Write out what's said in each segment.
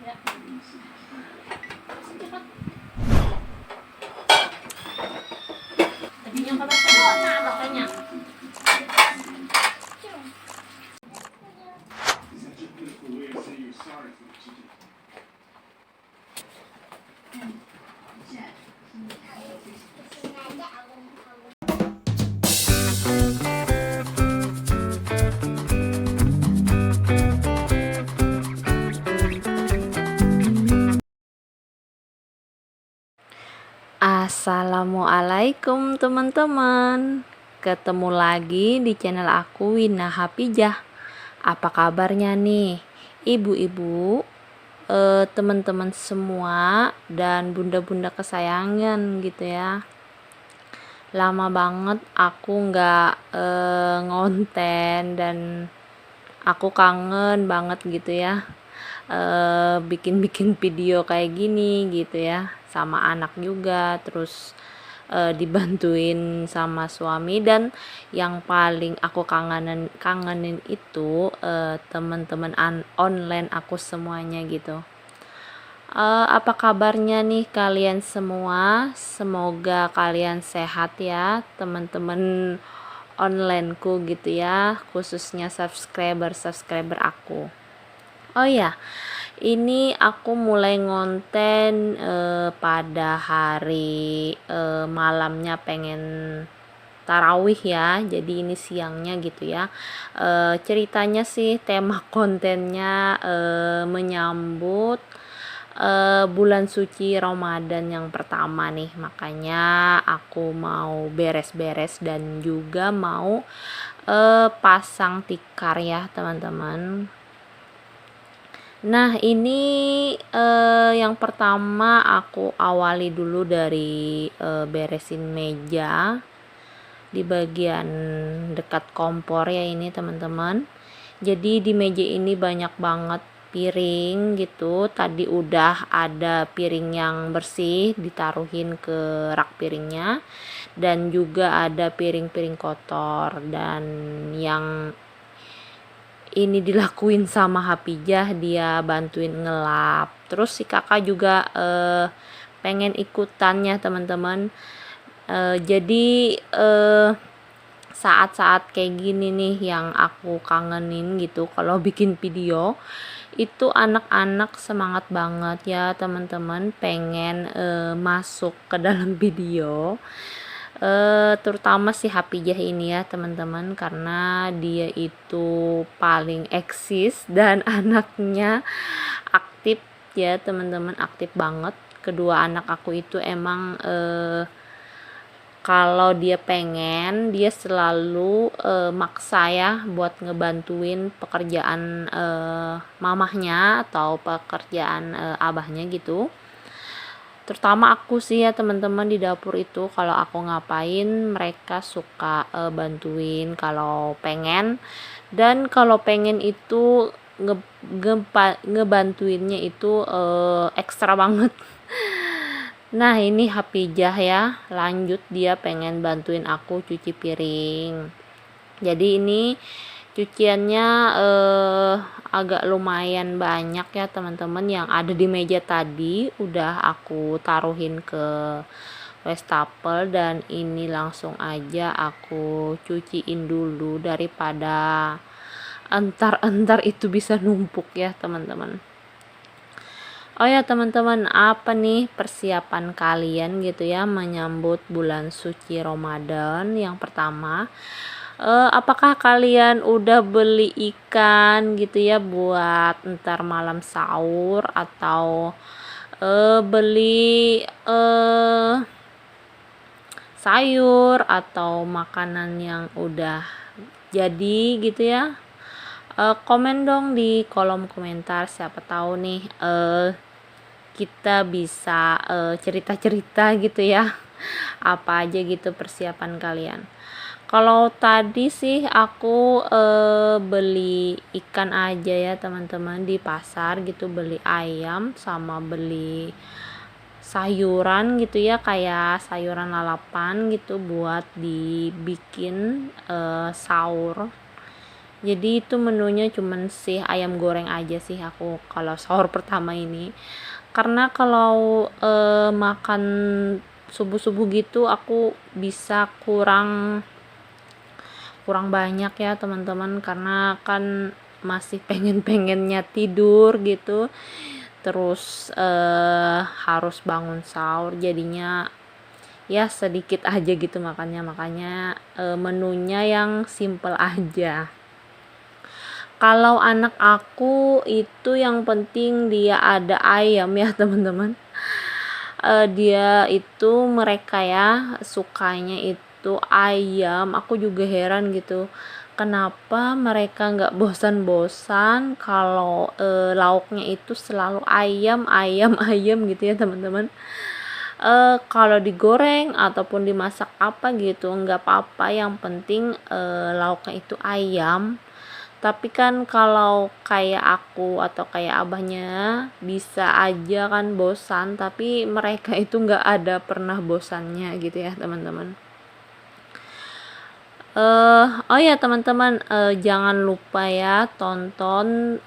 Ya. Cepat. Tadinya kabar nah makanya. Assalamualaikum teman-teman. Ketemu lagi di channel aku, Wina Hapijah. Apa kabarnya nih ibu-ibu, teman-teman semua dan bunda-bunda kesayangan gitu ya. Lama banget aku nggak ngonten dan aku kangen banget gitu ya, bikin video kayak gini gitu ya, sama anak juga, terus dibantuin sama suami, dan yang paling aku kangenin itu teman-teman online aku semuanya gitu. Apa kabarnya nih kalian semua? Semoga kalian sehat ya, teman-teman onlineku gitu ya, khususnya subscriber aku. Oh ya, ini aku mulai ngonten pada hari malamnya, pengen tarawih ya, jadi ini siangnya gitu ya. Ceritanya sih, tema kontennya menyambut bulan suci Ramadan yang pertama nih, makanya aku mau beres-beres dan juga mau pasang tikar ya teman-teman. Nah ini yang pertama aku awali dulu dari beresin meja di bagian dekat kompor ya ini teman-teman. Jadi di meja ini banyak banget piring gitu. Tadi udah ada piring yang bersih ditaruhin ke rak piringnya, dan juga ada piring-piring kotor, dan yang ini dilakuin sama Hapijah, dia bantuin ngelap. Terus si kakak juga pengen ikutannya teman-teman. Jadi saat-saat kayak gini nih yang aku kangenin gitu, kalau bikin video itu anak-anak semangat banget ya teman-teman, pengen masuk ke dalam video. Terutama si Hapijah ini ya teman-teman, karena dia itu paling eksis dan anaknya aktif ya teman-teman, aktif banget. Kedua anak aku itu emang kalau dia pengen, dia selalu maksa ya buat ngebantuin pekerjaan mamahnya atau pekerjaan abahnya gitu. Terutama aku sih ya teman-teman, di dapur itu kalau aku ngapain mereka suka bantuin kalau pengen, dan kalau pengen itu ngebantuinnya itu ekstra banget. Nah ini Hapijah ya, lanjut dia pengen bantuin aku cuci piring. Jadi ini cuciannya agak lumayan banyak ya teman-teman, yang ada di meja tadi udah aku taruhin ke wastafel, dan ini langsung aja aku cuciin dulu daripada entar itu bisa numpuk ya teman-teman. Oh ya teman-teman, apa nih persiapan kalian gitu ya menyambut bulan suci Ramadan? Yang pertama, apakah kalian udah beli ikan gitu ya buat ntar malam sahur, atau beli sayur atau makanan yang udah jadi gitu ya? Komen dong di kolom komentar, siapa tahu nih kita bisa cerita-cerita gitu ya, apa aja gitu persiapan kalian. Kalau tadi sih aku beli ikan aja ya teman-teman di pasar gitu, beli ayam sama beli sayuran gitu ya, kayak sayuran lalapan gitu buat dibikin sahur Jadi itu menunya cuman sih ayam goreng aja sih aku kalau sahur pertama ini. Karena kalau makan subuh-subuh gitu aku bisa kurang banyak ya teman-teman, karena kan masih pengennya tidur gitu, terus harus bangun sahur, jadinya ya sedikit aja gitu makanya menunya yang simple aja. Kalau anak aku itu yang penting dia ada ayam ya teman-teman. Dia itu mereka ya sukanya itu ayam. Aku juga heran gitu, kenapa mereka nggak bosan-bosan kalau lauknya itu selalu ayam ayam ayam gitu ya teman-teman. Kalau digoreng ataupun dimasak apa gitu nggak apa-apa, yang penting lauknya itu ayam. Tapi kan kalau kayak aku atau kayak abahnya bisa aja kan bosan, tapi mereka itu nggak ada pernah bosannya gitu ya teman-teman. Oh ya teman-teman, jangan lupa ya tonton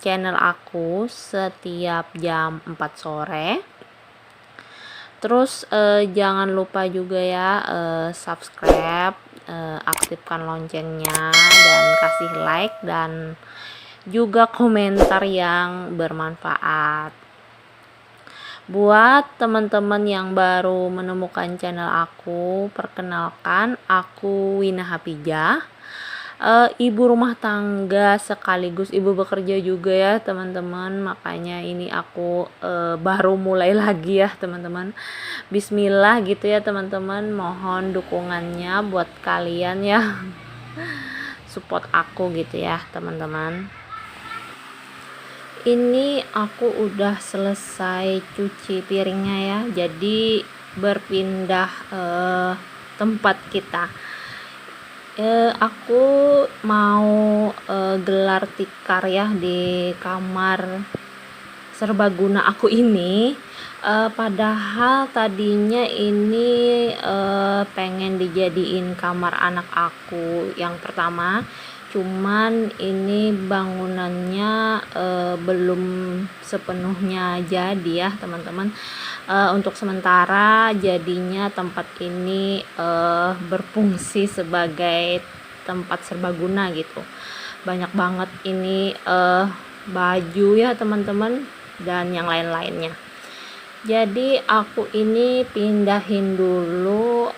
channel aku setiap jam 4 sore. Terus jangan lupa juga ya subscribe, aktifkan loncengnya, dan kasih like dan juga komentar yang bermanfaat. Buat teman-teman yang baru menemukan channel aku, perkenalkan aku Wina Hapijah, ibu rumah tangga sekaligus ibu bekerja juga ya teman-teman. Makanya ini aku baru mulai lagi ya teman-teman. Bismillah gitu ya teman-teman, mohon dukungannya buat kalian ya. Support aku gitu ya teman-teman. Ini aku udah selesai cuci piringnya ya, jadi berpindah tempat kita. Aku mau gelar tikar ya di kamar serbaguna aku ini. Padahal tadinya ini pengen dijadiin kamar anak aku yang pertama, cuman ini bangunannya belum sepenuhnya jadi ya teman-teman. Untuk sementara jadinya tempat ini berfungsi sebagai tempat serbaguna gitu. Banyak banget ini baju ya teman-teman dan yang lain-lainnya. Jadi aku ini pindahin dulu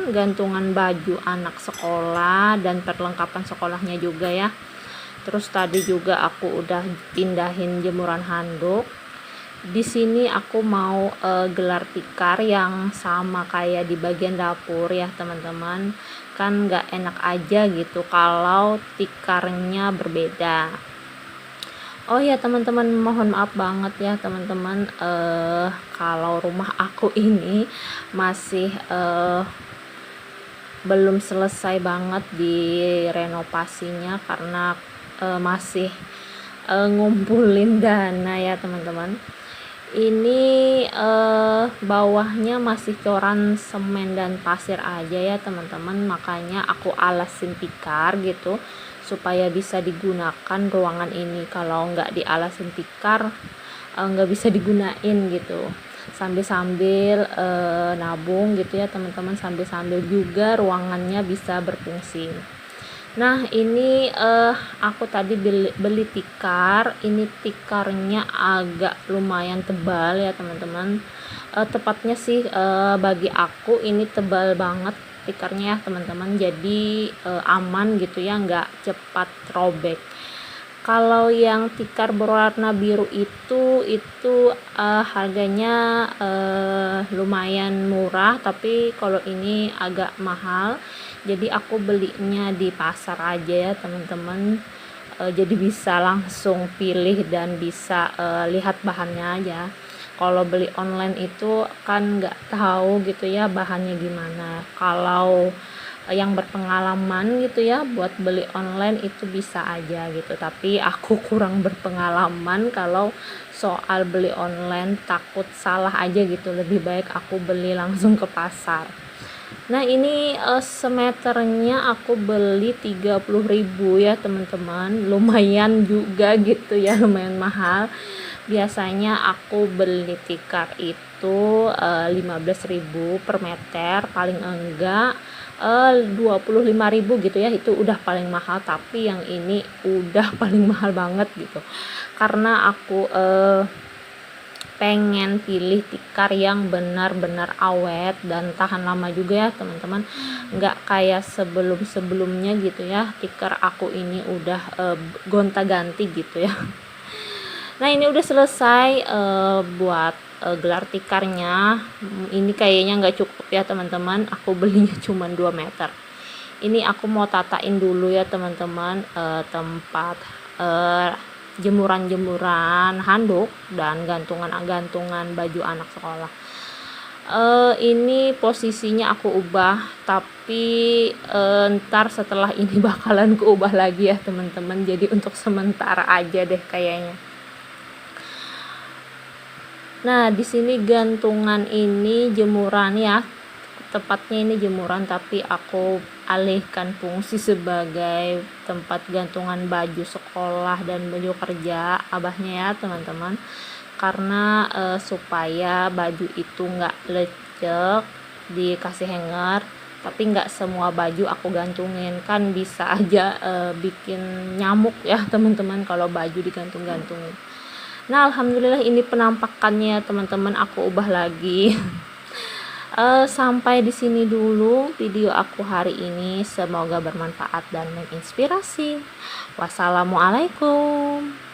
gantungan baju anak sekolah dan perlengkapan sekolahnya juga ya. Terus tadi juga aku udah pindahin jemuran handuk. Di sini aku mau gelar tikar yang sama kayak di bagian dapur ya teman-teman. Kan nggak enak aja gitu kalau tikarnya berbeda. Oh ya teman-teman, mohon maaf banget ya teman-teman, kalau rumah aku ini masih belum selesai banget di renovasinya karena masih ngumpulin dana ya teman-teman. Ini bawahnya masih coran semen dan pasir aja ya teman-teman, makanya aku alasin tikar gitu supaya bisa digunakan ruangan ini. Kalau nggak dialasin tikar nggak bisa digunain gitu, sambil nabung gitu ya teman-teman, sambil juga ruangannya bisa berfungsi. Nah ini aku tadi beli tikar. Ini tikarnya agak lumayan tebal ya teman-teman. Tepatnya sih bagi aku ini tebal banget tikarnya ya teman-teman, jadi aman gitu ya, nggak cepat robek. Kalau yang tikar berwarna biru itu harganya lumayan murah, tapi kalau ini agak mahal. Jadi aku belinya di pasar aja ya teman-teman. Jadi bisa langsung pilih dan bisa lihat bahannya aja. Kalau beli online itu kan nggak tahu gitu ya bahannya gimana. Kalau yang berpengalaman gitu ya buat beli online itu bisa aja gitu, tapi aku kurang berpengalaman kalau soal beli online, takut salah aja gitu. Lebih baik aku beli langsung ke pasar. Nah ini semeternya aku beli 30.000 ya teman-teman, lumayan juga gitu ya, lumayan mahal. Biasanya aku beli tikar itu 15.000 per meter, paling enggak 25.000 gitu ya, itu udah paling mahal. Tapi yang ini udah paling mahal banget gitu, karena aku pengen pilih tikar yang benar-benar awet dan tahan lama juga ya teman-teman, nggak kayak sebelum-sebelumnya gitu ya, tikar aku ini udah gonta-ganti gitu ya. Nah ini udah selesai buat gelar tikarnya. Ini kayaknya nggak cukup ya teman-teman, aku belinya cuma 2 meter. Ini aku mau tatain dulu ya teman-teman, tempat jemuran-jemuran handuk dan gantungan-gantungan baju anak sekolah. Ini posisinya aku ubah, tapi ntar setelah ini bakalan ku ubah lagi ya teman-teman, jadi untuk sementara aja deh kayaknya. Nah di sini gantungan ini jemuran ya, tepatnya ini jemuran, tapi aku alihkan fungsi sebagai tempat gantungan baju sekolah dan baju kerja abahnya ya teman-teman, karena supaya baju itu nggak lecek dikasih hanger. Tapi nggak semua baju aku gantungin, kan bisa aja bikin nyamuk ya teman-teman kalau baju digantung-gantungin. Nah alhamdulillah ini penampakannya teman-teman, aku ubah lagi. Sampai di sini dulu video aku hari ini, semoga bermanfaat dan menginspirasi. Wassalamualaikum.